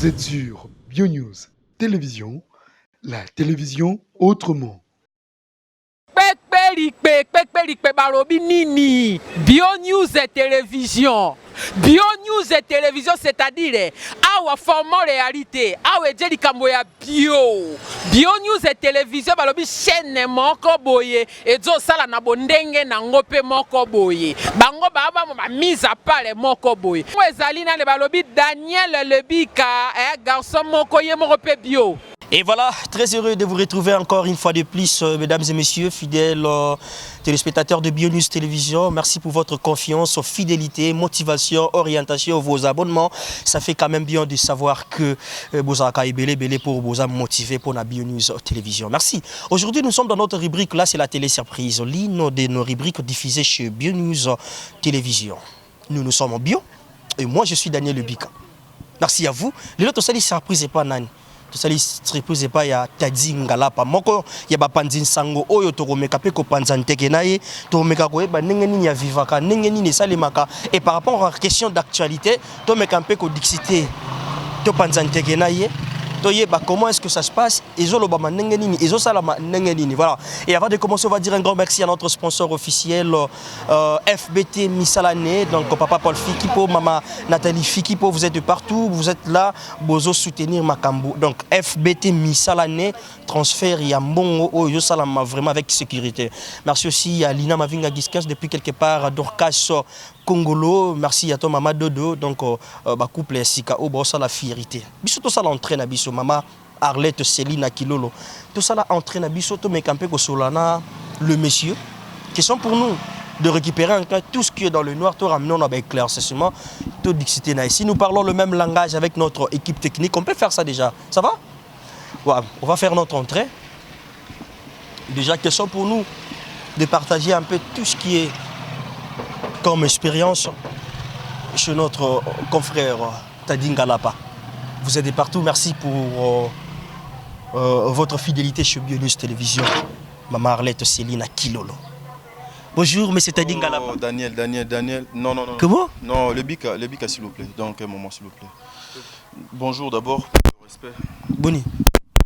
Vous êtes sur BioNews Télévision, la télévision autrement. Kpekpelikpe balobi nini BioNews et télévision. BioNews et télévision, c'est-à-dire awa format réalité, awa ejeli kambo ya BioNews et télévision balobi chaîne moko boye ezo sala na bondenge na ngope moko boye. Bango baba ba mise à part moko boye. Ezali na le balobi Daniel Lebika, garçon moko ye moko pe bio. Et voilà, très heureux de vous retrouver encore une fois de plus, mesdames et messieurs, fidèles téléspectateurs de BioNews Télévision. Merci pour votre confiance, fidélité, motivation, orientation, vos abonnements. Ça fait quand même bien de savoir que vous avez belé pour vous motiver pour la BioNews Télévision. Merci. Aujourd'hui, nous sommes dans notre rubrique, là c'est la télé surprise, l'une de nos rubriques diffusées chez BioNews Télévision. Nous sommes en bio et moi je suis Daniel Lebika. Merci à vous. Les autres surprise et pas nani. Tosali surprise pas ya Tadi Ngalapa moko ya ba panzin sango oyo tokomeka pe ko panzanteke naye tomeka ko eba ndenge nini ya vivaka ndenge nini salimaka et par rapport à la question d'actualité tomeka pe ko dixité to panzanteke naye comment est-ce que ça se passe voilà. Et avant de commencer, on va dire un grand merci à notre sponsor officiel FBT Missalane, donc papa Paul Fikipo, maman Nathalie Fikipo, vous êtes de partout, vous êtes là, bozo soutenir Makambo. Donc FBT Missalane, transfert Yambongo, yo salama vraiment avec sécurité. Merci aussi à Lina Mavinga Giskas depuis quelque part, Dorcas Congolo, merci à toi maman Dodo, donc couple Sika Obo, ça la fierté. Biso to ça l'entraîne à biso maman Arlette Céline Kilolo. Tout ça là entraîne à biso to me campé ko solana le monsieur qui sont pour nous de récupérer en cas tout ce qui est dans le noir, tout ramener avec éclaircissement, tout dixité na. Si nous parlons le même langage avec notre équipe technique, on peut faire ça déjà. Ça va? Ouais, on va faire notre entrée. Déjà question pour nous de partager un peu tout ce qui est comme expérience chez notre confrère Tadi Ngalapa. Vous êtes de partout, merci pour votre fidélité chez BioNews Télévision. Maman Arlette Céline Kilolo. Bonjour, monsieur Tadi Ngalapa. Daniel. Non. Comment? Non, le Bika s'il vous plaît. Donc un moment s'il vous plaît. Bonjour d'abord, respect. Boni.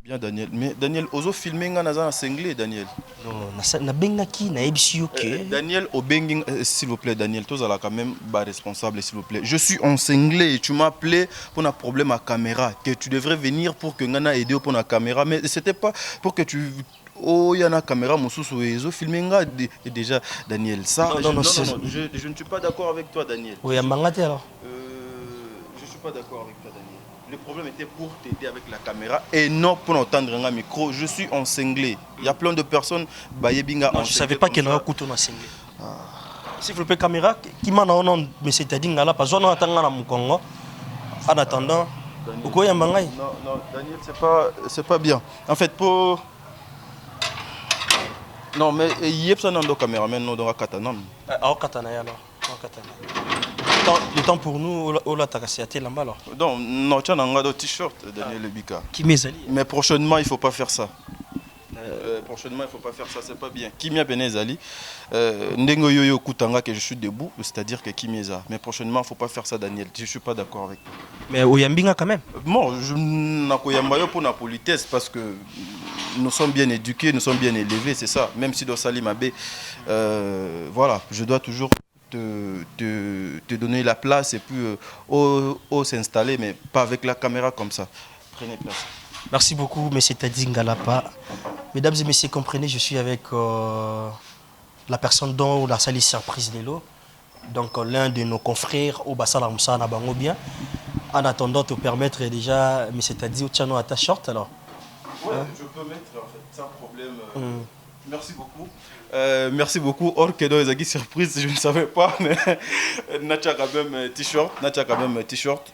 Bien Daniel, mais Daniel, ozo filmer nga naza na singlé Daniel. Non, na bengaki na ebisi OK. Daniel Obenging s'il vous plaît Daniel, toi là quand même bas responsable s'il vous plaît. Je suis en singlé et tu m'as appelé pour un problème à caméra que tu devrais venir pour que ngana aider pour la caméra mais c'était pas pour que tu il y a une caméra mosusu ezo filmer nga déjà Daniel ça. Non, je ne suis pas d'accord avec toi Daniel. Oui, mangate alors. Je suis pas d'accord avec toi Daniel. Le problème était pour t'aider avec la caméra et non pour entendre un micro. Je suis en singlé. Il y a plein de personnes. Non, je ne savais pas qu'il y avait un couteau en singlé. S'il vous plaît, caméra, qui m'a dit non, mais c'est-à-dire que parce qu'on attend à Mukongo. En attendant, pourquoi il y a un mangay? Non, Daniel, c'est pas bien. En fait, pour. Non, mais il y a personne dans le caméraman, non, dans la katana. Ah, katana alors. Le temps pour nous, là, tu as là-bas alors. Non, tu as un t-shirt, Daniel Lebika. Qui m'est-allé? Mais prochainement, il ne faut pas faire ça. Prochainement, il ne faut pas faire ça, c'est pas bien. Kimia Benezali, Ndengo Yoyo Kutanga, que je suis debout, c'est-à-dire que Kimia. Mais prochainement, il ne faut pas faire ça, Daniel. Je ne suis pas d'accord avec toi. Mais Oyambinga quand même? Bon, je n'ai pour la politesse parce que nous sommes bien éduqués, nous sommes bien élevés, c'est ça. Même si dans Salim Abbé, voilà, je dois toujours te donner la place et puis s'installer, mais pas avec la caméra comme ça. Prenez place. Merci beaucoup, M. Tadi Ngalapa. Mesdames et messieurs, comprenez, je suis avec la personne dont la salle est surprise de l'eau. Donc l'un de nos confrères au Bassala Moussa Nabango bien. En attendant, te permettre déjà, M. Tadi, au tchano à ta short alors. Ouais, je peux mettre en fait, sans problème. Merci beaucoup. Merci beaucoup. Or que dans les surprise, je ne savais pas, mais Nacha quand même t-shirt.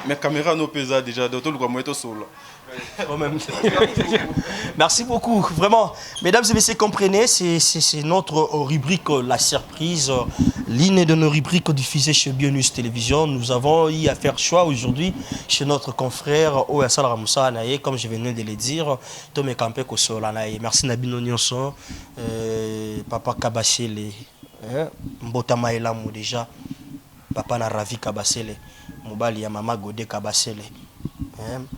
Mes caméras nous pèsent déjà, d'autres le moyen sol. Merci beaucoup, vraiment. Mesdames et messieurs, comprenez, c'est notre rubrique La Surprise, l'une de nos rubriques diffusées chez BioNews Télévision. Nous avons eu à faire choix aujourd'hui chez notre confrère Oyasala Ramoussa Anaye, comme je venais de le dire, Tomé Kampé Kosola Anaye. Merci Nabino Nyonson, Papa Kabachele, Mbota Maëlamou déjà. papa na Ravi Kabasele, mobali ya mama Godé Kabasele.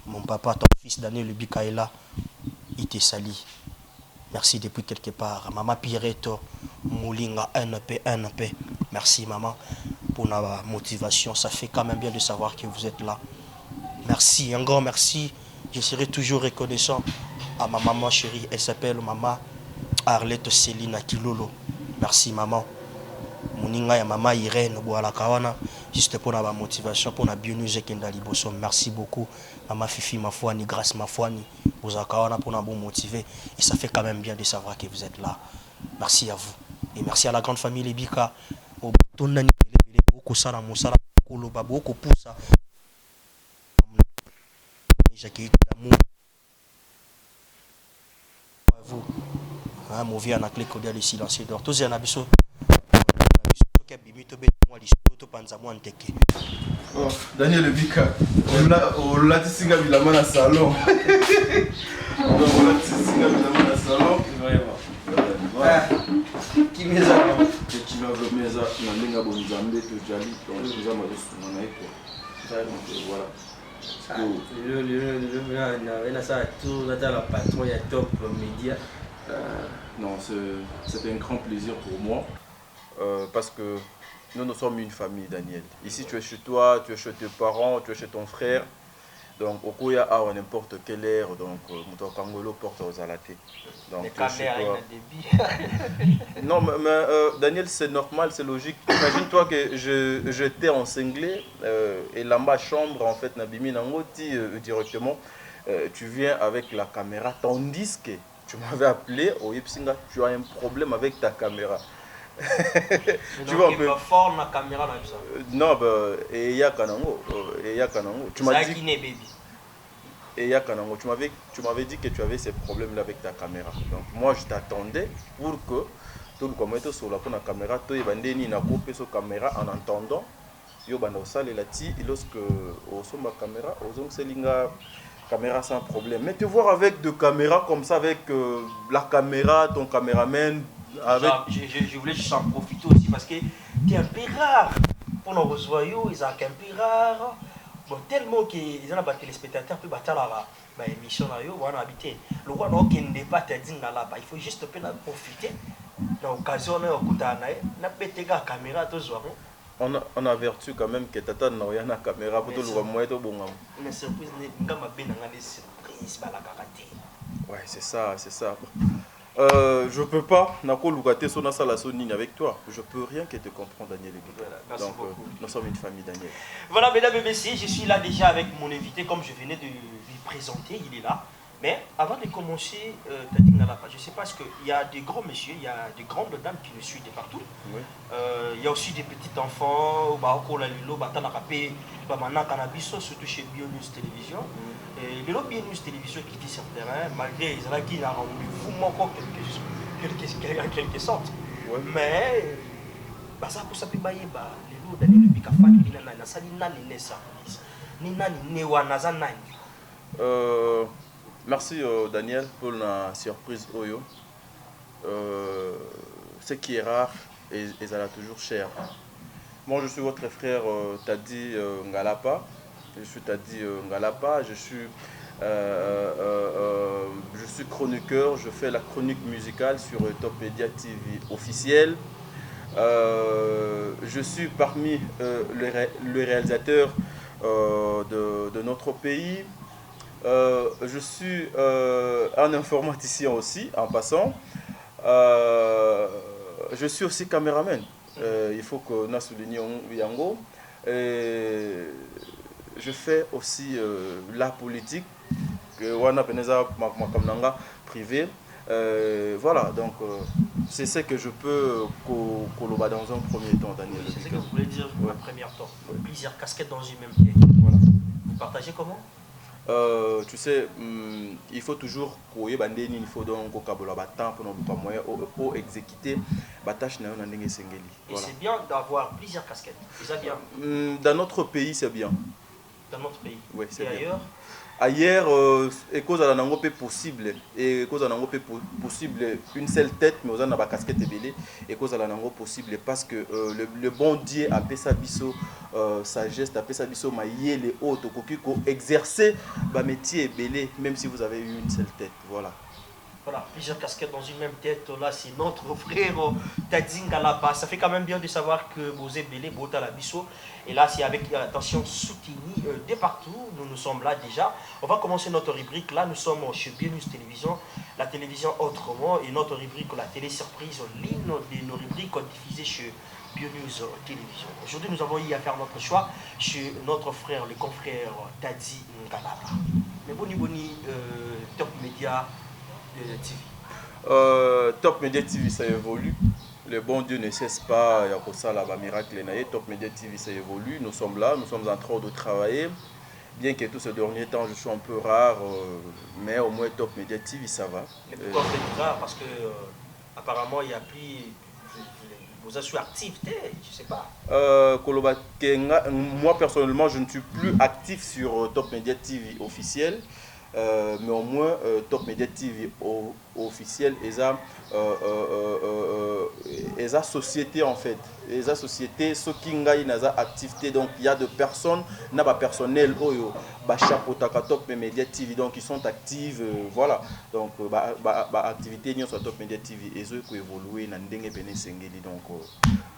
Mon papa, ton fils Daniel Lubika est là, il te salue. Merci depuis quelque part. Maman Pireto, Moulinga, NP. Merci maman pour la motivation. Ça fait quand même bien de savoir que vous êtes là. Merci, un grand merci. Je serai toujours reconnaissant à ma maman chérie. Elle s'appelle maman Arlette Céline Kilolo. Merci maman. Mouninga ya maman Irène Boala Kawana. Juste pour la motivation, pour la bioneuse Kendali Bosso. Merci beaucoup. Maman Fifi Mafouani, grâce Mafouani. Vous avez pour nous motiver. Et ça fait quand même bien de savoir que vous êtes là. Merci à vous. Et merci à la grande famille Lebika. Vous. Mon vie en a clé cordial et silencieux d'or. Tous les abisso. Daniel Lebika, on l'a dit singa bilama na salon. On l'a dit singa bilama na salon. Voilà. Qui meza ba? Qui m'a meza na linga bonzambe to jali donc nous avons reçu na eko. Non, c'est un grand plaisir pour moi parce que nous sommes une famille, Daniel. Ici, tu es chez toi, tu es chez tes parents, tu es chez ton frère. Donc, au Koya, à n'importe quelle heure, donc, Mouto Kangolo porte aux alatés. Donc, tu es chez toi. Non, mais Daniel, c'est normal, c'est logique. Imagine-toi que j'étais en cinglé et là-bas, chambre, en fait, Nabimi Nangoti, directement, tu viens avec la caméra, tandis que tu m'avais appelé au Yipsinga, tu as un problème avec ta caméra. Tu vois un peu fort la caméra là ça. Non et ya kanango tu m'as dit baby. Et ya kanango tu m'avais dit que tu avais ces problèmes là avec ta caméra. Donc moi je t'attendais pour que tout le commentaire sur la caméra toi et bandeni na couper sur caméra en entendant yo banda osale la ti lorsque au son ma caméra aux ongs selinga caméra sans problème. Mais te voir avec deux caméras comme ça avec la caméra ton caméraman. Avec... Je voulais juste en profiter aussi parce que tu es un peu rare. Pour nos reçoyaux, ils sont un peu rares. Bon, tellement qu'ils ont des téléspectateurs qui battent la émission. Le roi n'est pas là. Il faut juste en profiter. Dans l'occasion, on a caméra. On a averti quand même que Tata n'a pas de caméra pour tout le monde. Une surprise, ouais, c'est ça. Je peux pas avec toi. Je peux rien que te comprendre, Daniel. Voilà, donc, nous sommes une famille, Daniel. Voilà, mesdames et messieurs, je suis là déjà avec mon invité, comme je venais de lui présenter, il est là. Mais avant de commencer, je ne sais pas, parce qu'il y a des grands messieurs, il y a des grandes dames qui nous suivent de partout. Oui. Il y a aussi des petits enfants, surtout chez BioNews Télévision. Et le BioNews Télévision qui dit sur le terrain, malgré les gens qui ont rendu en quelque sorte. Ouais. Mais, ça pour ça, les lots Daniel Lubika Fani, merci Daniel pour la surprise Oyo. Ce qui est rare et ça l'a toujours cher. Moi je suis votre frère Tadi Ngalapa. Je suis Tadi Ngalapa. Je suis chroniqueur. Je fais la chronique musicale sur Topedia TV officiel. Je suis parmi les réalisateurs de notre pays. Je suis un informaticien aussi, en passant. Je suis aussi caméraman. Il faut que nous soulignions Yango. Je fais aussi la politique, privé. Voilà, donc c'est ce que je peux colober dans un premier temps, Daniel. C'est ce que vous voulez dire ouais. En premier temps. Ouais. Plusieurs casquettes dans une même pied. Voilà. Vous partagez comment? Tu sais, il faut toujours il faut donc pour exécuter la tâche. Et c'est bien d'avoir plusieurs casquettes. C'est bien. Dans notre pays, c'est bien. Dans notre pays. Oui, c'est Et bien. ailleurs? Ailleurs, et cause à la nango peut possible, et cause à la nango peut possible une seule tête, mais aux a casquette belé, et cause à la nango possible parce que le bon Dieu a fait sa biso sagesse, a fait sa biso maillé les autres, ko exercer ba métier belé, même si vous avez eu une seule tête, voilà. Voilà, plusieurs casquettes dans une même tête. Là, c'est notre frère Tadzinga Lapa. Ça fait quand même bien de savoir que Bosé Belé, Bota Labisso. Et là, c'est avec attention soutenue de partout. Nous sommes là déjà. On va commencer notre rubrique. Là, nous sommes chez Bionews Télévision, la télévision autrement. Et notre rubrique, la télé surprise, l'une de nos rubriques diffusées chez Bionews Télévision. Aujourd'hui, nous avons eu à faire notre choix chez notre frère, le confrère Tadzi Ngalapa. Mais Boni, Top Média. TV. Top Media TV, ça évolue. Le bon Dieu ne cesse pas, il y a ça là, miracle. Top Media TV, ça évolue. Nous sommes là, nous sommes en train de travailler. Bien que tous ces derniers temps, je suis un peu rare, mais au moins Top Media TV, ça va. Mais pourquoi vous êtes rare? Parce que apparemment, il y a plus vos activités, je ne sais pas. Moi personnellement, je ne suis plus actif sur Top Media TV officiel. Mais au moins Top Media TV officiel et ça société en fait et ça société ce qui ngaï naza activité donc il y a de personnes n'a pas personnel oyo ba chapeautaka Top Media TV donc ils sont actifs voilà donc activité ni sur Top Media TV et eux qui évoluer na ndenge bene sengeli donc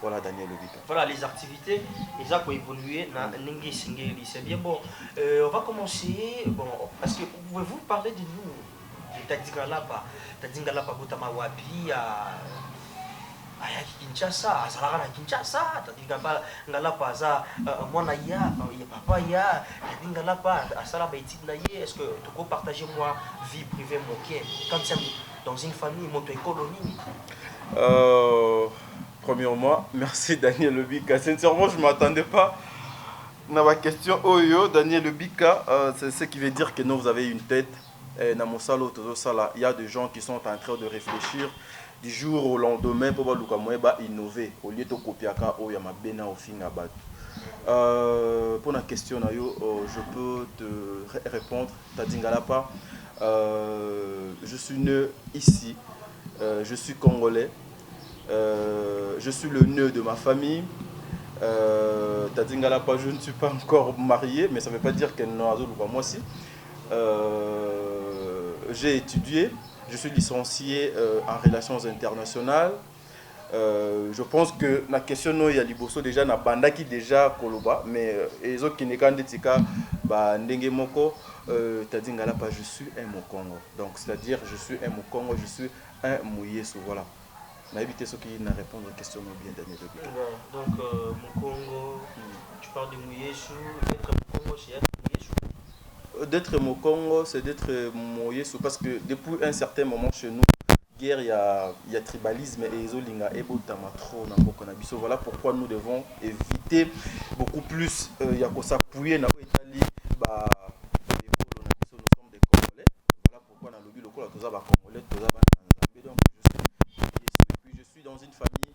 voilà Daniel Lobika. Voilà les activités, ils ont évolué dans Nengi Singeli. C'est bien bon. On va commencer. Bon, parce que pouvez-vous parler de nous, de Tadzingalapa, Tadzingalapa Botamawapi à Kinshasa, à Salara Kinshasa, Tadzingalapa za Monaya, Papa ya, Tadzingalapa à Salaba Etidnaye. Est-ce que tu peux partager moi vie privée moquée quand c'est dans une famille, mon colonie? Premièrement, merci Daniel Lobika. Sincèrement, je ne m'attendais pas à ma question. Oyo, Daniel Lobika, c'est ce qui veut dire que nous, vous avez une tête. Il y a des gens qui sont en train de réfléchir du jour au lendemain pour innover. Au lieu de copier, pour la question, je peux te répondre. Tadzingalapa, je suis né ici. Je suis congolais. Je suis le nœud de ma famille. Tadzingalapa, je ne suis pas encore marié, mais ça ne veut pas dire qu'elle n'a pas moi aussi. J'ai étudié, je suis licencié en relations internationales. Je pense que la question il y a liboso déjà na banda qui déjà koloba, mais les autres qui ne candidatent pas ndenge moko Tadzingalapa, je suis un Mokongo. Donc c'est-à-dire je suis un Mokongo, je suis un Mouyeso, voilà. Mais éviter ceux qui ne répondent aux questions bien Daniel Lobika. Donc Mokongo, tu parles de Mouyeso, d'être Mokongo, c'est être Mouyeso. D'être Mokongo, c'est d'être Mouyeso parce que depuis un certain moment chez nous, guerre, il y a tribalisme et Zolinga et Botamatro na Bokonabiso. Voilà pourquoi nous devons éviter beaucoup plus il y a qu'on s'appuyer dans l'Italie. Nous sommes des Congolais. Voilà pourquoi dans le lobby local, tous les Congolais, tous les Tanzaniens. Donc je suis dans une famille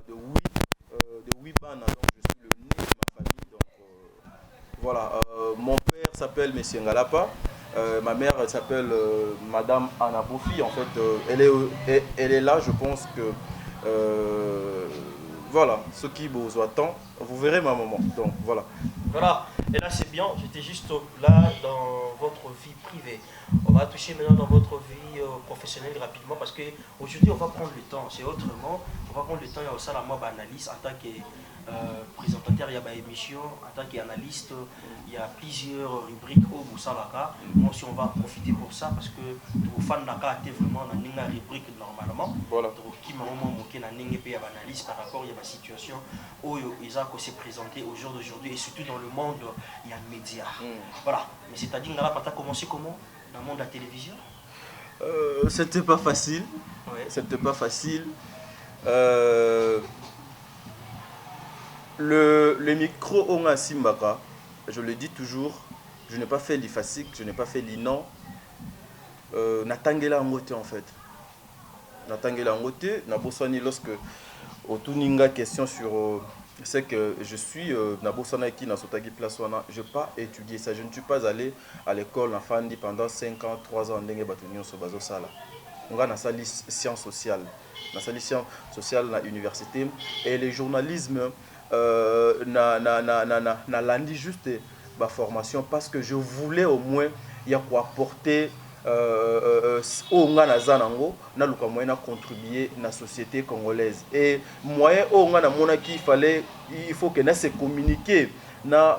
de 8 bandes, donc je suis le nez de ma famille. Donc voilà, mon père s'appelle Monsieur Ngalapa, ma mère s'appelle Madame Anna Bofi. En fait, elle est là, je pense que voilà, ce qui vous attend, vous verrez ma maman. Donc voilà. Voilà, et là c'est bien, j'étais juste là dans votre vie privée. On va toucher maintenant dans votre vie professionnelle rapidement parce qu'aujourd'hui on va prendre le temps, c'est autrement, on va prendre le temps, il y a aussi la mob analyse en tant que présentateur, il y a une émission, en tant qu'analyste, il y a plusieurs rubriques au Boussalaka. Moi aussi on va en profiter pour ça parce que vos fans n'ont été vraiment dans une rubrique normalement. Voilà. Donc qui m'a vraiment manqué dans une analyse par rapport à la situation où ils ont s'est présenté au jour d'aujourd'hui et surtout dans le monde il y a le média. Voilà, mais c'est-à-dire que là, tu as commencé comment dans le monde de la télévision? C'était pas facile. Ouais. C'était pas facile. Le micro Onga Simbaka, je le dis toujours, je n'ai pas fait l'IFASIC, je n'ai pas fait l'INAN. Natangela Ngote en fait. Natangela Ngote, Naboswani lorsque au Tuninga question sur c'est que je suis Nabosanaki Nasotagi Plaswana. Je n'ai pas étudié ça. Je ne suis pas allé à l'école en Fandi pendant 5 ans, 3 ans. On a une sciences sociales. Dans la sciences sociales à l'université. Et le journalisme n'a landi juste ma formation parce que je voulais au moins y apporter au Nango na luka moyen à contribuer na société congolaise et moyen au ngana mona qu'il fallait il faut que na se communiquer na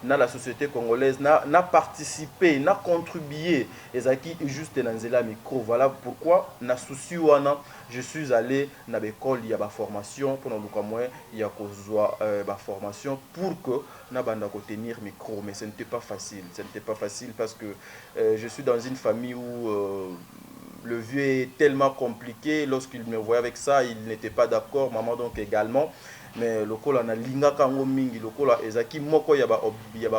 la société congolaise na participer na contribuer ezaki juste dans la micro. Voilà pourquoi na souci wana je suis allé na l'école il y a ba formation pour luka moyen il y a kozwa ba formation pour que na banda ko tenir micro, mais ce n'était pas facile parce que je suis dans une famille où le vieux est tellement compliqué. Lorsqu'il me voyait avec ça, il n'était pas d'accord, maman donc également. Mais le col na linga kango mingi le col ezaki moko ya ba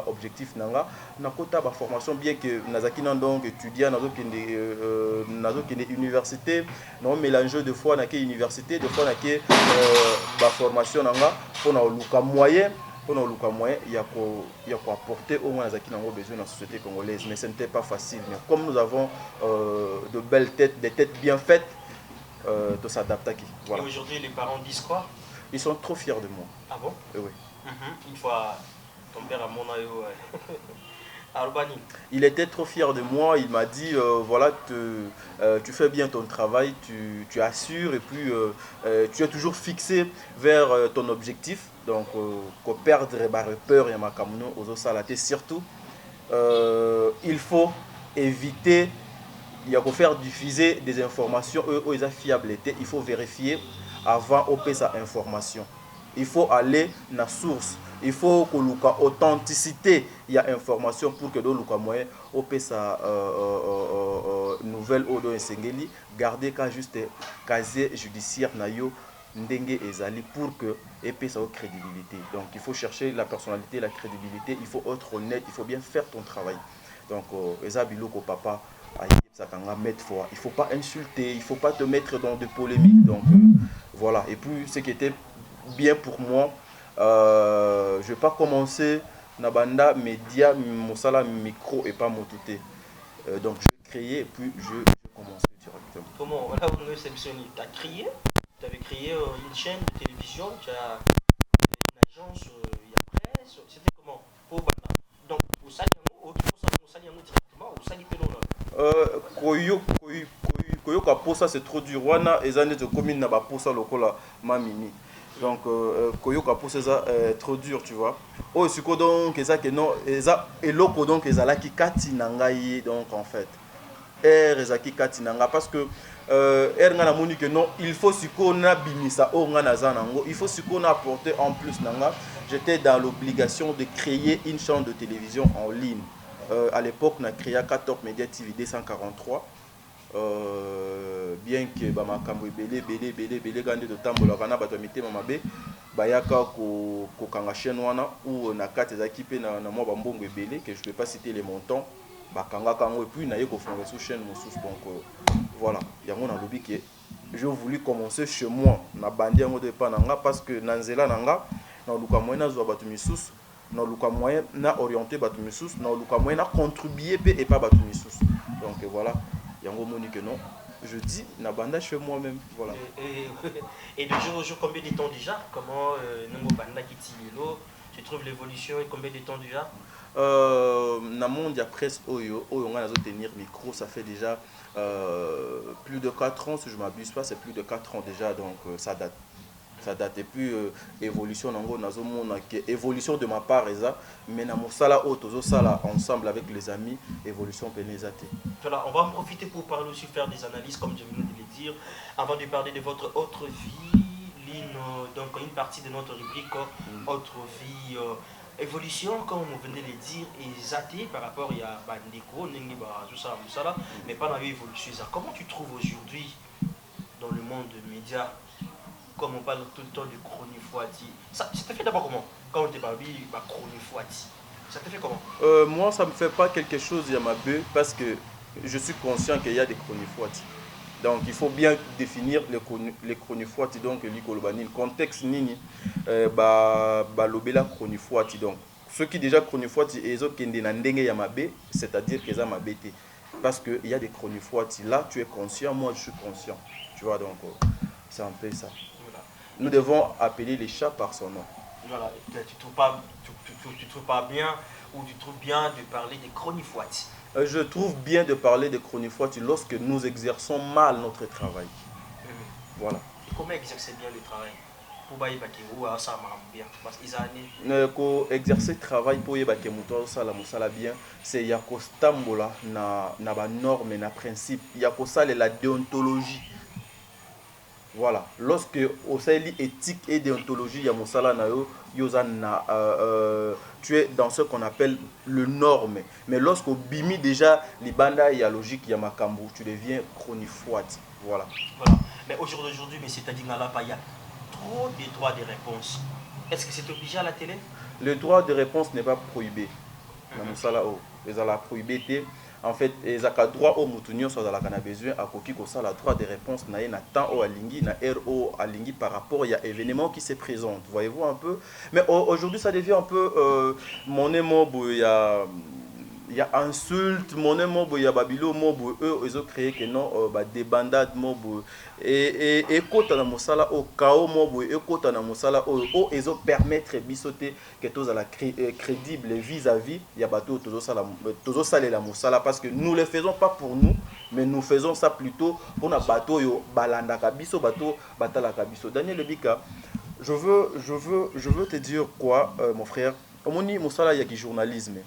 objectif nanga na kota ba formation bien que nazaki nan donc étudiant nazo kende université non mélange de fois na ke université de fois na ke ba formation nanga pour na luka moyen. Pour nous, il y a quoi apporter au moins besoin dans la société congolaise, mais ce n'était pas facile. Mais comme nous avons de belles têtes, des têtes bien faites, de s'adapter. Voilà. Et aujourd'hui, les parents disent quoi? Ils sont trop fiers de moi. Ah bon? Oui. Une fois, ton père a mon aïe. Il était trop fier de moi, il m'a dit voilà, tu fais bien ton travail, tu assures et puis tu es toujours fixé vers ton objectif. Donc, perdre peur et ma camuno aux salatés surtout, il faut éviter, il y a qu'à faire diffuser des informations fiables. Il faut vérifier avant de sa information. Il faut aller dans la source. Il faut que l'ouka authenticité il y a information pour que l'ouka moyen opé sa nouvelle odo esengeli garder quand juste casier judiciaire na yo ndenge ezali pour que épée sa crédibilité. Donc il faut chercher la personnalité, la crédibilité, il faut être honnête, il faut bien faire ton travail. Donc ezabiloko papa il ne faut pas insulter, il ne faut pas te mettre dans des polémiques. Donc voilà. Et puis ce qui était bien pour moi, je ne vais pas commencer Nabanda média, Moussala micro et pas Motuté. Donc je vais créer et puis je vais commencer directement. Comment voilà, vous avez sélectionné, tu as créé, tu avais créé une chaîne de télévision, tu as une agence, il y a presse, c'était comment pour Banda? Donc pour ça, il y a directement, ou ça, il Koyoka posa c'est trop dur. Wana ezane de commune na ba posa lokola mamini. Donc koyoka posa c'est trop dur, tu vois. Oh siko donc eza que non eza eloko donc ezala ki kati nangai donc en fait. Ezaki kati nanga parce que ngana moni que non, il faut siko na bimisa o ngana zanango, il faut siko na apporter en plus nanga. J'étais dans l'obligation de créer une chaîne de télévision en ligne. À l'époque, on a créé 14 Média TV 243. Bien que ma kambo belé gande de tambola kana bato mité mamabe bayaka ko kanga chaîne wana ou na kate za kipe na moi bambongo belé que je peux pas citer les montants bakanga kango et puis na yeko fondre sous chaîne mosus. Donc voilà, yango na lobi que je voulu commencer chez moi na bandi yango de pananga parce que nanzela nanga na luka moyena zo bato misusu na luka moyen na orienté bato misusu na luka moyen na contribuer et pas bato misusu. Donc voilà, yango moni que non, je dis na banda chez moi-même. Voilà. Et de jour au jour, combien de temps déjà? Comment Nango Banda Kitimilo, tu trouves l'évolution et combien de temps déjà? Na monde il y a presque oyo on a tenir micro, ça fait déjà plus de 4 ans si je m'abuse pas, c'est plus de 4 ans déjà, donc ça date. Et puis évolution évolution de ma part mais na mosala auto sala ensemble avec les amis, évolution pénézate. Voilà, on va en profiter pour parler aussi, faire des analyses comme je venais de le dire avant de parler de votre autre vie, donc une partie de notre rubrique autre vie, évolution comme vous venez de le dire et zaté par rapport il y a bandeko nengi ba ça musala mais pas dans l'évolution. Comment tu trouves aujourd'hui dans le monde des médias? Comme on parle tout le temps du chronifouati, ça te fait d'abord comment? Quand on te parle de chronifouati, ça te fait comment? Moi, ça ne me fait pas quelque chose, Yamabe, parce que je suis conscient qu'il y a des chronifouati. Donc il faut bien définir les chronifoiti donc le contexte nini lobela chronifoiti donc ceux qui déjà chronifoiti ezo kende na ndenge ya mabe, c'est-à-dire que ça mabe te parce que il y a des chronifoiti là tu es conscient, moi je suis conscient, tu vois, donc c'est un peu ça. Voilà. Nous devons appeler les chats par son nom. Voilà, tu trouves pas bien ou tu trouves bien de parler des chronifoiti? Je trouve bien de parler de chronifoiti lorsque nous exerçons mal notre travail. Voilà. Et comment exercer bien le travail? Pour ça bien parce qu'ils exercer le travail pour ça bien, c'est y a stambola na ba norme na principe, y a la déontologie. Voilà, lorsque au sein éthique et déontologie ya musala na yo tu es dans ce qu'on appelle le norme, mais lorsqu'au bimi déjà libanda ya logique ya makambo, tu deviens chronifoite. Voilà. Voilà. Mais aujourd'hui, mais c'est-à-dire là il y a trop de droits de réponse. Est-ce que c'est obligé à la télé? Le droit de réponse n'est pas prohibé. Na musala o, ils ont la prohibé. En fait, ils ont droit au moutonio sur la besoin à koki ko ça la droit de réponse na na temps au alingi na RO alingi par rapport il y a événement qui se présente. Voyez-vous un peu? Mais aujourd'hui ça devient un peu mon émo il y a insulte, mon émo il y a babilo mobo eux ils ont créé que non des bandades mobo et kota na mosala au chaos mobo et kota na mosala au ils ont permettre bisoter que tous à la crédible vis-à-vis il y a bateau tous ça la mosala parce que nous le faisons pas pour nous mais nous faisons ça plutôt pour na bateau yo balanda kabiso bateau batala kabiso. Daniel Lebika, je veux te dire quoi mon frère, omoni mosala ya ki journalisme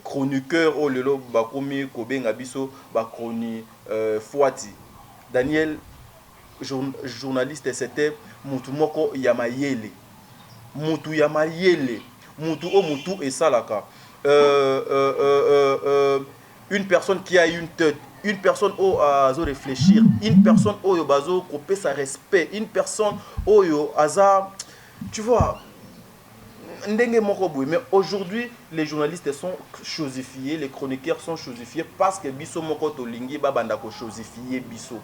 chroniqueur au lelo bakomi kobenga biso bakoni fuati. Daniel journaliste c'était mutu moko ya mayele, mutu ya mayele, mutu o mutu et salaka une personne qui a une tête, une personne au azo réfléchir, une personne au yo bazo couper sa respect, une personne au yo aza, tu vois. Mais aujourd'hui, les journalistes sont chosifiés, les chroniqueurs sont chosifiés parce que biso moko tolingi babanda ko chosifier biso.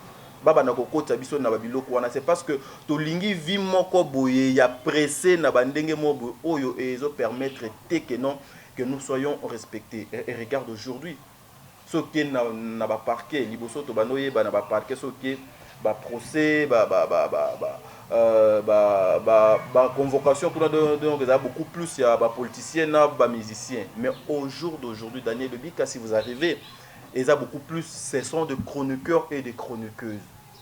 Babanda ko kota biso na babiloko wana, c'est parce que tolingi vi moko boye ya pressé na bandenge mobo oyo ezo permettre que non que nous soyons respectés. Et regarde aujourd'hui, ce qui na ba parquet liboso to banoye ba na ba parquet ce qui ba procès convocation pour beaucoup plus il y a politiciens et musiciens, mais au jour d'aujourd'hui Daniel Lebika, si vous arrivez il y a beaucoup plus, ce sont des chroniqueurs et des chroniqueuses,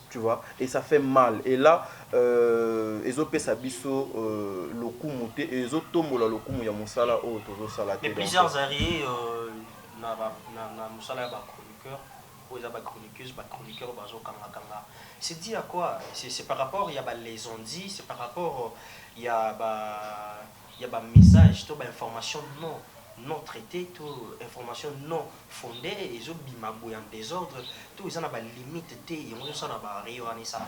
tu vois, et ça fait mal. Et là ils ont payé biso le coup monté et ils ont tombé le coup ya musala au tozo sala. Et plusieurs arrivés na musala ba chroniqueur ou les chroniqueurs bazo kanga. C'est dit à quoi? C'est par rapport, il y a les on dit, c'est par rapport, il y a message, tout information non traitée, tout information non fondée, ils ont bimaboué en désordre, tout ils ont la limite, ils ont ça la réunion ça.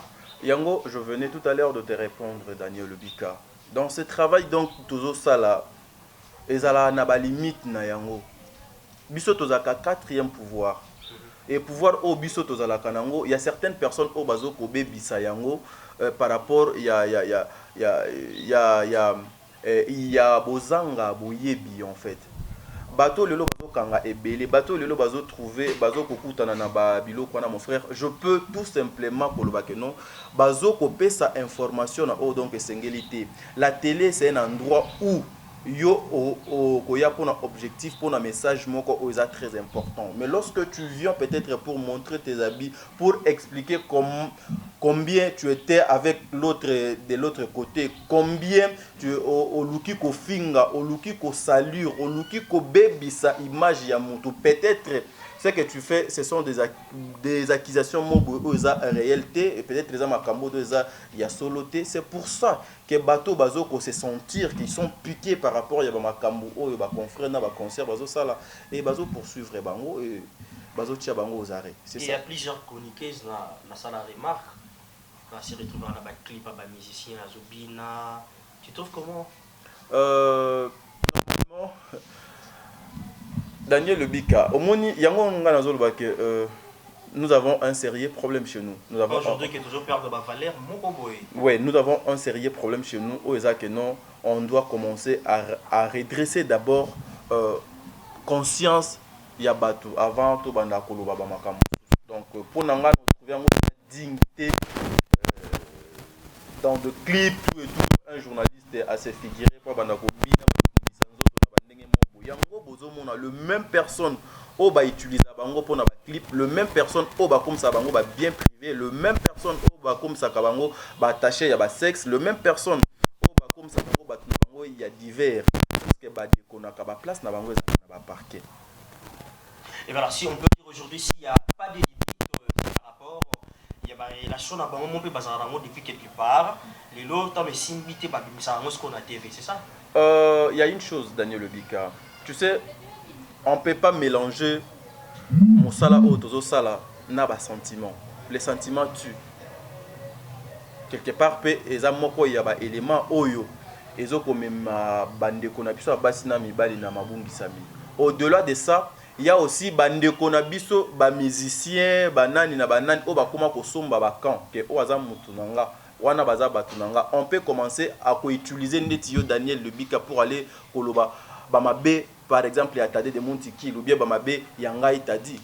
Yango, je venais tout à l'heure de te répondre, Daniel Lebika. Dans ce travail donc toujours ça là, ils ont la limite na yango. Biso tozaka quatrième pouvoir. Et pouvoir au biso tozala kanango, il y a certaines personnes au bazo kobe bisayango par rapport il y a bozanga boyebi en fait. Bateau lelo bazo kanga ebele, bateau lelo bazo trouver bazo kokutana na ba biloko na mon frère, je peux tout simplement koloba que non bazo kopé sa information na o donc sengelité. La télé c'est un endroit où yo koya pour un objectif, pour un message moko oza très important. Mais lorsque tu viens peut-être pour montrer tes habits, pour expliquer combien tu étais avec l'autre de l'autre côté, combien tu au luki ko finga, au luki ko salure, au luki ko baby sa image ya mutu, peut-être ce que tu fais, ce sont des accusations réalité et peut-être les amakambo de ya soloté. C'est pour ça que bateau bazo ko se sentir qu'ils sont piqués par rapport à makambo o ba confrère na ba concert bazo sala et bazo poursuivre bango et bazo tia bango aux arrêts. C'est ça. Il y a plusieurs chroniqueuses na sala remarque. Là se retrouver dans ba clip ba musicien Azobina. Tu trouves comment? Normalement Daniel Lebika, au moni yango nga nazoloba ke nous avons un sérieux problème chez nous. Nous avons aujourd'hui qui est toujours perdre de valeur, mon boy. Oui, nous avons un sérieux problème chez nous. On doit commencer à redresser d'abord conscience Yabatu avant tout banda koloba makambo. Donc pour nanga nous trouver une dignité dans le clip tout et tout. Un journaliste est assez figuré pour banda kobina le même personne au ba utiliser bango pour na ba clip, le même personne au ba comme ça bango ba bien privé, le même personne au ba comme ça bango ba attaché ya ba sexe, le même personne au ba comme ça bango ba bango il y a divers parce que ba dékonaka ba place na bango na ba parquet. Et voilà, si on peut dire aujourd'hui s'il n'y a pas de limite par rapport il y a la chose à bango mon peu bazar depuis quelque part, les lots tant mais simbité ba bimisa ce qu'on a TV, c'est ça? Il y a une chose Daniel Lebika. Tu sais, on ne peut pas mélanger mon sala au tozo sala n'a pas sentiment. Les sentiments tuent. Quelque part, il y a des éléments oyo. Au-delà de ça, il y a aussi des musiciens, on peut commencer à utiliser Netio Daniel Lebika pour aller koloba bamabe par exemple il y a tadé de Montiki ou bien bamabe yanga itadi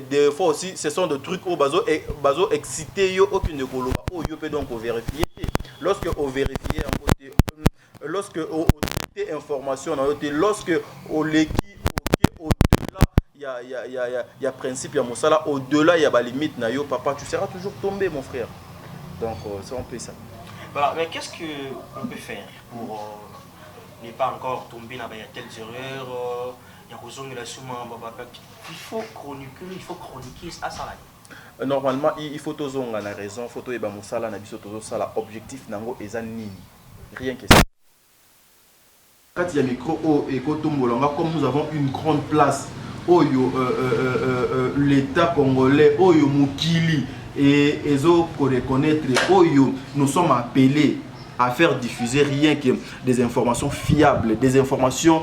des fois aussi ce sont des trucs au bazo excité yo aucune koloba oh yo peut donc vérifier lorsque on vérifie en côté lorsque on information lorsque on l'équipe au-delà il y a principe il y a mosala au-delà il y a ba limite na yo papa tu seras toujours tombé mon frère. Donc, c'est un peu ça. Voilà, mais qu'est-ce qu'on peut faire pour ne pas encore tomber dans telles erreurs? Il faut chroniquer à ça. Normalement, il faut tous on a la raison, photo et bamosala na biso tous ça objectif nango ezanini. Rien que ça. Quand il y a micro et kotombolanga comme nous avons une grande place oyo l'État congolais oyo mukili et ezo reconnaître oyo nous sommes appelés à faire diffuser rien que des informations fiables, des informations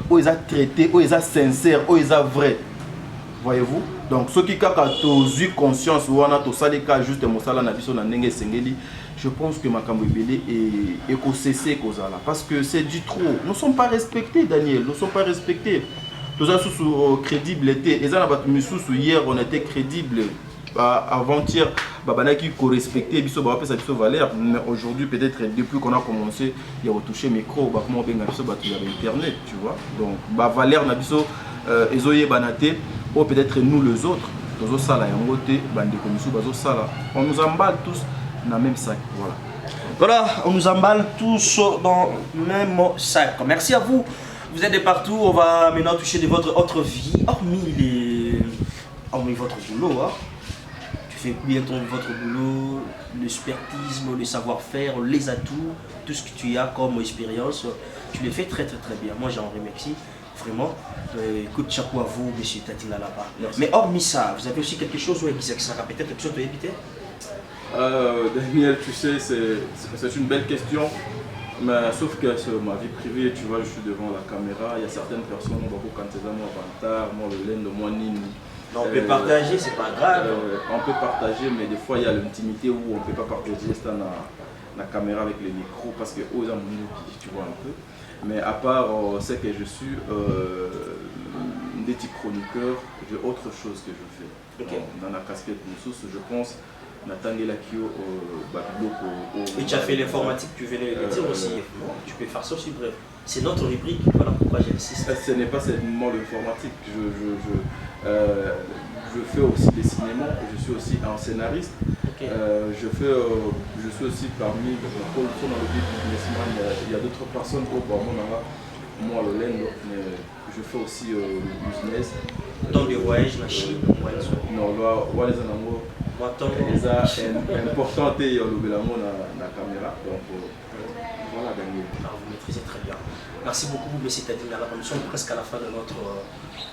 où ils ont traité, où ils ont sincères, où ils ont vrai. Voyez-vous? Donc ceux qui ont eu conscience ou on a tout ça les cas juste mosala na biso na ndenge sengeli, je pense que makambo ebele est cessé kozala parce que c'est du trop. Nous ne sommes pas respectés Daniel, nous ne sommes pas respectés. Tout ça sous crédibilité. Et ça hier on était crédible. Avant-hier, qui respectait biso valeur, mais aujourd'hui peut-être depuis qu'on a commencé, il y a retouché micro, comment on peut internet, tu vois. Donc valeur na biso ezoye banate ou peut-être nous les autres, tozo sala yangote bande komisu bazo sala. On nous emballe tous dans le même sac, voilà. Voilà, on nous emballe tous dans le même sac. Merci à vous. Vous êtes de partout. On va maintenant toucher de votre autre vie, hormis votre boulot. Hein. Tu fais bien votre boulot, l'expertisme, le savoir-faire, les atouts, tout ce que tu as comme expérience. Tu le fais très très très bien. Moi j'en remercie vraiment. Écoute, chapeau à vous, monsieur Tatila là-bas. Mais hormis ça, vous avez aussi quelque chose où ça va peut-être quelque chose de éviter? Daniel, tu sais, c'est une belle question. Mais sauf que c'est ma vie privée, tu vois, je suis devant la caméra, il y a certaines personnes, quand c'est moi Vantar, moi le laine, moi Nini. On peut partager, c'est pas grave. On peut partager, mais des fois il y a l'intimité où on ne peut pas partager ça dans la caméra avec les micros parce que aux amis, tu vois un peu. Mais à part ce que je suis, des petits chroniqueurs, j'ai autre chose que je fais. Okay. Dans la casquette Moussous, je pense. Et tu as fait l'informatique, tu venais le dire aussi. Tu peux faire ça aussi, bref. C'est notre rubrique, voilà pourquoi j'insiste. Ce n'est pas seulement l'informatique. Je fais aussi des cinémas, je suis aussi un scénariste. Okay. Je suis aussi parmi dans le businessman. Il y a d'autres personnes qui moi le laine, mais je fais aussi le business. Dans des voyages, la Chine, non, là, c'est important de la caméra. Donc voilà, Daniel. Vous maîtrisez très bien. Merci beaucoup, M. Tadina. Nous sommes presque à la fin de notre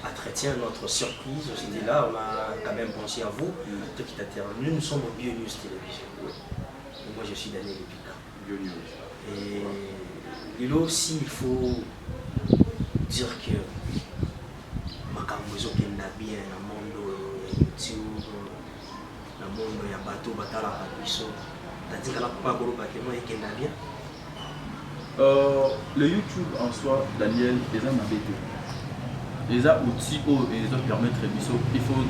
entretien, notre surprise. C'était là, on a quand même pensé à vous. Nous sommes au Bio News Télévision. Et moi, je suis Daniel Lebika. Bio News. Et là aussi, il faut dire que Makambozo qui n'a bien un monde YouTube, na monde ya bateau batala biso. Tandis que la papa gros bâtiment et qu'elle a bien. Le YouTube en soi, Daniel, les gens m'habitent. Les outils et les autres permettent il faut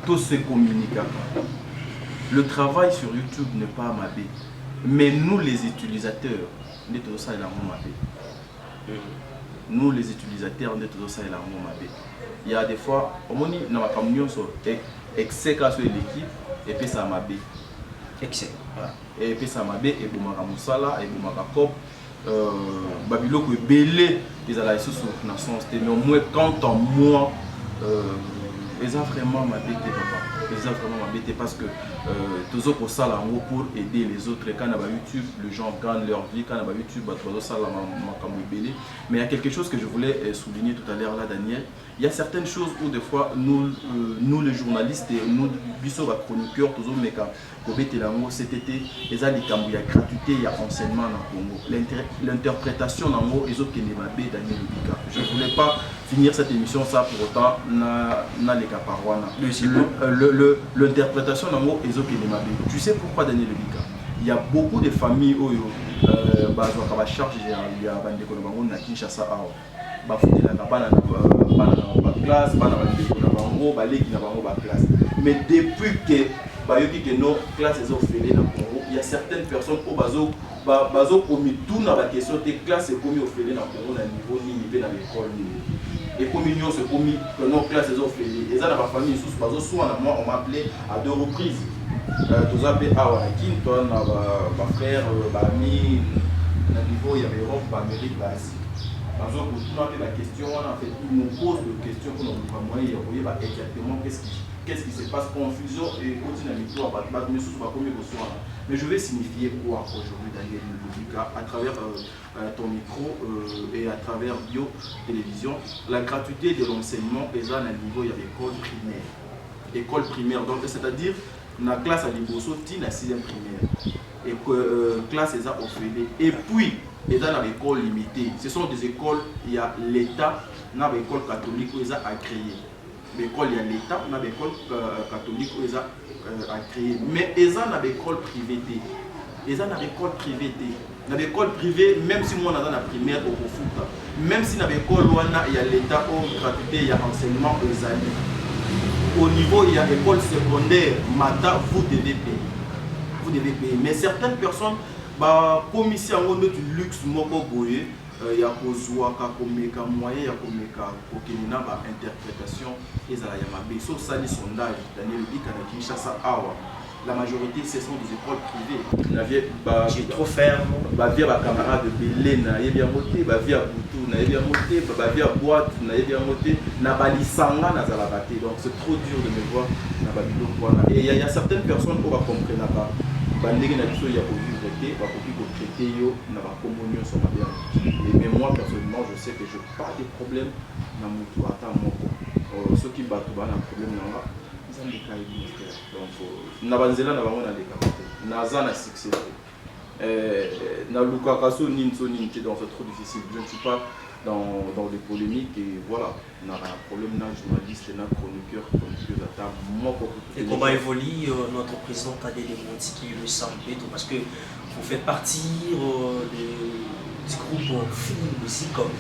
tous se communiquer. Le travail sur YouTube n'est pas mabé. Mais nous les utilisateurs, nous tous ça est la mabé. Nous les utilisateurs, nous tous ça est la mabé. Il y a des fois, au moins dans ma communion sur excès sur l'équipe et puis ça mabé. Excès. Et puis ça mabé et boumaka musala et boumaka cop. Babiloko est belé ils allaient sous na sens mais au moins quand en moi ils ont vraiment m'habité papa ils ont vraiment m'habité parce que tous autres ça là pour aider les autres quand on a YouTube les gens gagnent leur vie quand on a YouTube tous ça là belé mais il y a quelque chose que je voulais souligner tout à l'heure là Daniel il y a certaines choses où des fois nous les journalistes et nous biso ba chroniqueurs tous autres mais quand cet été, il y a gratuité, il y a enseignement dans le Congo. L'interprétation dans le Congo, ils ont Daniel Lubika. Je ne voulais pas finir cette émission ça pour autant na les caparois. L'interprétation dans le Congo, ils ont Tu sais pourquoi Daniel Lubika? Il y a beaucoup de familles où il y a charge, il y a des Kinshasa. Mais depuis que nos classes sont faites dans le Congo, il y a certaines personnes qui ont commis tout dans la question des classes commis au fait dans le Congo, au niveau dans l'école. Et comme nous se commis que nos classes sont faites, et ça dans ma famille, soit moi on m'a appelé à 2 reprises. Tous appelés à Wanakin, ma frère, ma amie, à niveau il y avait Europe, Amérique, Asie. Par exemple, pour tout la question, en fait, ils nous posent des questions pour nous moyen exactement qu'est-ce qui se passe, confusion et dynamique mais je vais signifier quoi aujourd'hui Daniel Lubika à travers ton micro et à travers Bio Télévision. La gratuité de l'enseignement est à un niveau, il y a école primaire, donc c'est-à-dire la classe à Liboso, la 6e primaire et classe est à Ophélie et puis et dans l'école limitée. Ce sont des écoles, il y a l'État, dans l'école catholique où ils ont créé. L'école, il y a l'État, dans l'école catholique où ils ont créé. Mais ils ont dans l'école privée. Ils ont dans l'école privée. Dans l'école privée, même si moi dans la primaire au foot, même si dans l'école il y a l'État au gratuité, il y a enseignement aux années. Au niveau, il y a l'école secondaire, Mata, vous devez payer. Vous devez payer. Mais certaines personnes, comme ici en gros notre luxe moko boye il y a kozwaka komeka moyen ya komeka kokenina ba interprétation ezala ya mabe so ça les sondages Daniel Lubika na Kinshasa awa la majorité ce sont des écoles privées la vie trop ferme via ba camarade belé na yebi ya moté via butu na yebi ya moté via boîte na yebi ya moté na balisanga na zala baté donc c'est trop dur de me voir na babilo wana et il y a certaines personnes qui va comprendre pas bandege na biso ya vivre te bakoki traiter yo na ba communion sur ma bien mais moi personnellement je sais que je pas de problème na mutu ata moko ceux qui battent ba na problème na ils ont des cas donc na banzela na bango na décapité naza na succès na lukaka so ninso ninti donc c'est trop difficile je ne suis pas dans des polémiques et voilà on a un problème na journaliste na chroniqueur à moko. Et comment évolue notre président Tadé Monti qui le semble parce que vous faites partie du groupe film aussi comme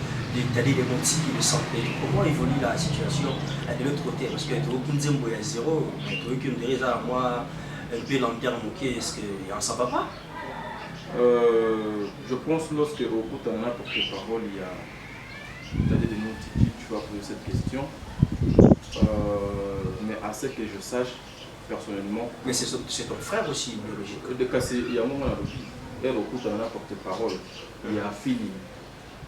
Tadé Monti qui le semble. Comment évolue la situation de l'autre côté parce que tout le monde est à zéro mais tout le monde est à moi un peu l'interne est-ce qu'il en s'en va pas? Je pense lorsque au bout de la porte-parole il y a Tadé Monti qui tu vas poser cette question mais à ce que je sache personnellement. Mais c'est ton frère aussi biologique. De casser, il y a un moment elle écoute dans la porte-parole, il y a Philippe.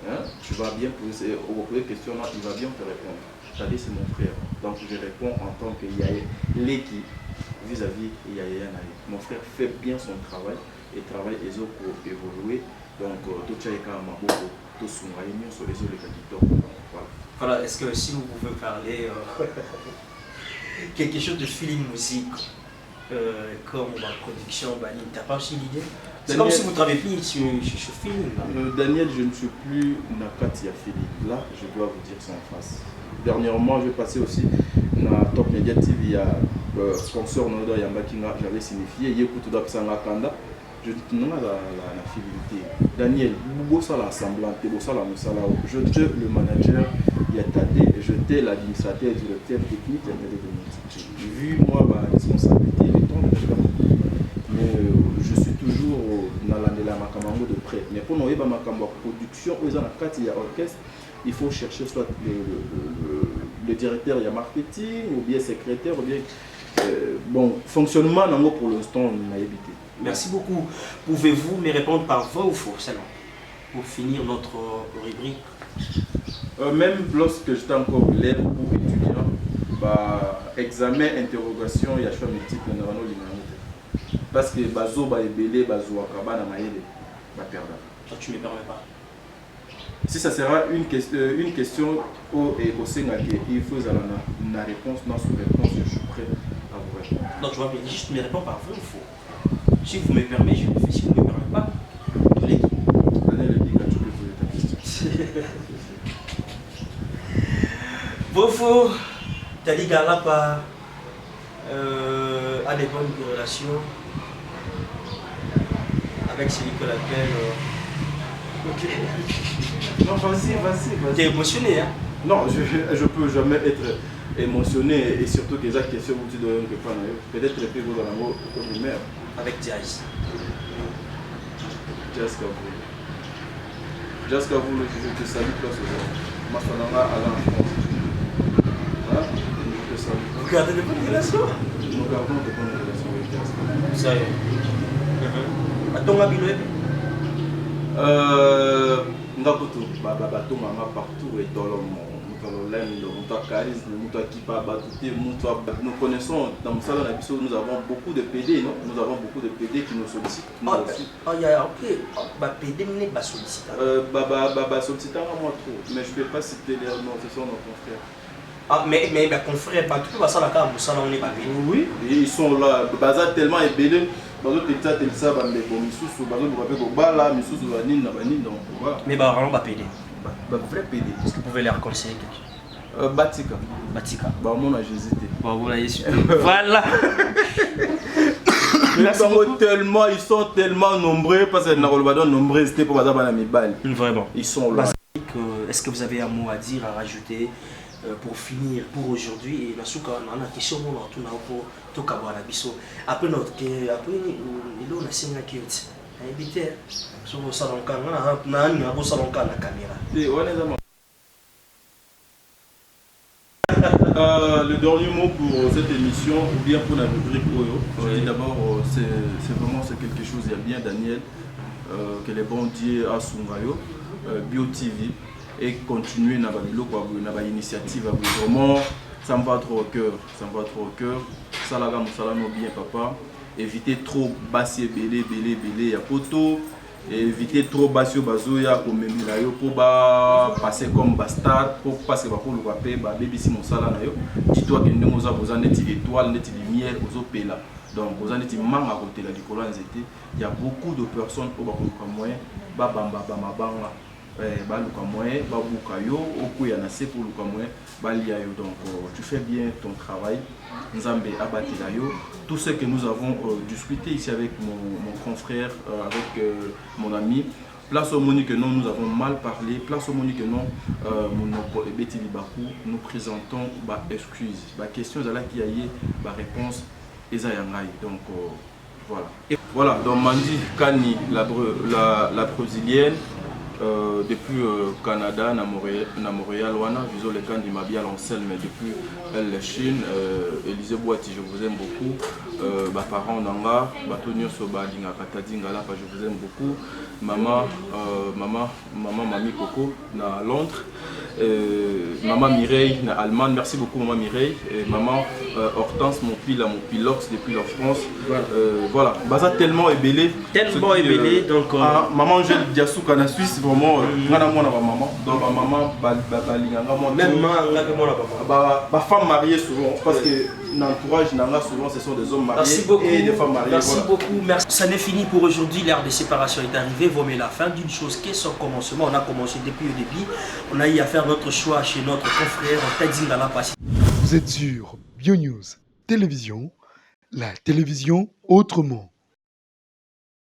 Hein? Tu vas bien poser aux questions là, il va bien te répondre. Tadé c'est mon frère, donc je réponds en tant que Yaye l'équipe vis-à-vis Yaye Naye. Mon frère fait bien son travail et travaille les autres pour évoluer. Donc tout ça est quand même beaucoup, tout son réunion sur les autres candidats. Voilà, est-ce que si vous pouvez parler quelque chose de feeling musique comme la production, tu n'as pas aussi l'idée? C'est comme si vous travaillez plus sur feeling. Daniel, je ne suis plus Nakatia Philippe. Là, je dois vous dire ça en face. dernièrement, je vais passer aussi dans Top Media TV, il y a sponsor Nodo Yamba qui j'avais signifié, il y a beaucoup de Kanda. Je dis non à la fidélité. Daniel, ça l'assemblant, ça la musala. Je te le manager, il y a Tadé, je t'ai l'administrateur, directeur technique, vu moi ma responsabilité, le temps mais je suis toujours dans la Makamango de près. Mais pour nous, ma production, il y a orchestre, il faut chercher soit le directeur, il y a marketing, ou bien secrétaire, ou bien bon, fonctionnement pour l'instant, on a évité. Merci beaucoup. Pouvez-vous me répondre par vrai ou faux seulement pour finir notre rubrique? Même lorsque j'étais encore élève ou étudiant, examen, interrogation, il y a choix multiple, parce que bazo ba ebele bazo akaba na maele ba perdre. Toi tu me permets pas. Si ça sera une question au Sénat, il faut la réponse, non sous réponse, je suis prêt à vous répondre. Donc tu vas me dire juste me répondre par vrai ou faux. Si vous me permettez, je le fais. Si vous ne me permettez pas, je l'ai dit. Daniel le dit quand tu peux poser ta question. Bofo, Tali Galapa a des bonnes relations avec celui que l'appelle. Ok. Non, vas-y. Tu es émotionné, hein? Non, je peux jamais être émotionné et surtout que les questions où tu dois répondre. Peut-être les plus dans l'amour comme une mère. Avec Diaz. Diaz Kavoul, je te salue place aujourd'hui. Ma famille Alain France. Je te salue. Vous gardez de bonnes relations? Nous gardons de bonnes relations avec Diaz Kavoul. Ça y est. À ton habillé? Ngakutu, bato mama partout et dans le monde. Nous connaissons dans le salon nous avons beaucoup de PD, non? Nous avons beaucoup de PD qui nous sollicitent. Il y a ok, PD n'est pas sollicité. Sollicitant moi trop, mais je ne peux pas citer les noms, ce sont nos confrères. Ah, mais mes confrères, tu peux passer la carte, ça on est pas béni. Oui, ils sont là, Baza tellement ébélé. Mais vraiment pas PD. Vrai PD. Est-ce que vous pouvez leur conseiller quelque chose? Batika. Bah, moi, j'ai hésité. Voilà. Ils sont tellement nombreux parce que nous nombreux, c'était pour vraiment. Ils sont là. Est-ce que vous avez un mot à dire, à rajouter pour finir pour aujourd'hui? Et la souka, on a une question pour tout Kabwana Bisso. Après notre après on a signé qui est invité sur le salon quand on a un salon quand la caméra. Le dernier mot pour cette émission ou bien pour la rubrique Oyo. Je dis d'abord, c'est vraiment quelque chose, il y a bien Daniel, que les bons dieux à Sungayo, Bio TV, et continuer dans l'initiative. Vraiment, ça me va trop au cœur. Ça la gamme, ça la bien papa. Éviter trop bassi belé, il y a poto. Éviter trop basio bazoya pour memirayo pour passer comme bastard pour passer pour le rapé baby si mon sala na yo dis-toi que nous avons besoin d'être étoile d'être lumière aux opéla donc besoin d'être manga côté la dicola nzete il y a beaucoup de personnes au bakuka moyen ba bamba ba mabanga ba luka moyen ba bukayo okuya na se pour luka moyen ba liayo donc tu fais bien ton travail Nzambe Abatelayo, tout ce que nous avons discuté ici avec mon confrère, avec mon ami, place au Monique non, nous avons mal parlé, place au Monique non, nous présentons excuse, question qui a eu réponse Ezayangai. Donc voilà. Et voilà, donc Mandi Kani, la brésilienne. Depuis Canada, na Montréal, visons les camps d'Imabia Lancel, mais depuis la Chine, Élisée Boati, je vous aime beaucoup. Parents Nanga, Batonio Soba, Dinga Katadingala, je vous aime beaucoup. Maman Mami Coco, na Londres. Maman Mireille, na Allemagne, merci beaucoup Maman Mireille. Et maman Hortense, mon pilote depuis la France. Voilà, Baza tellement ébélé. Donc maman Angèle Diassou, en Suisse, vraiment, maman. Donc maman, même ma femme mariée souvent, parce que l'entourage Nanga, souvent ce sont des hommes mariés Merci beaucoup. et des femmes mariées. Merci voilà. beaucoup. Merci. Ça n'est fini pour aujourd'hui. L'ère de séparation est arrivée. Vaut mieux la fin d'une chose qu'est son commencement. On a commencé depuis le début. On a eu à faire notre choix chez notre confrère Tadjing dans la passé. Vous êtes sur BioNews Télévision, la télévision autrement.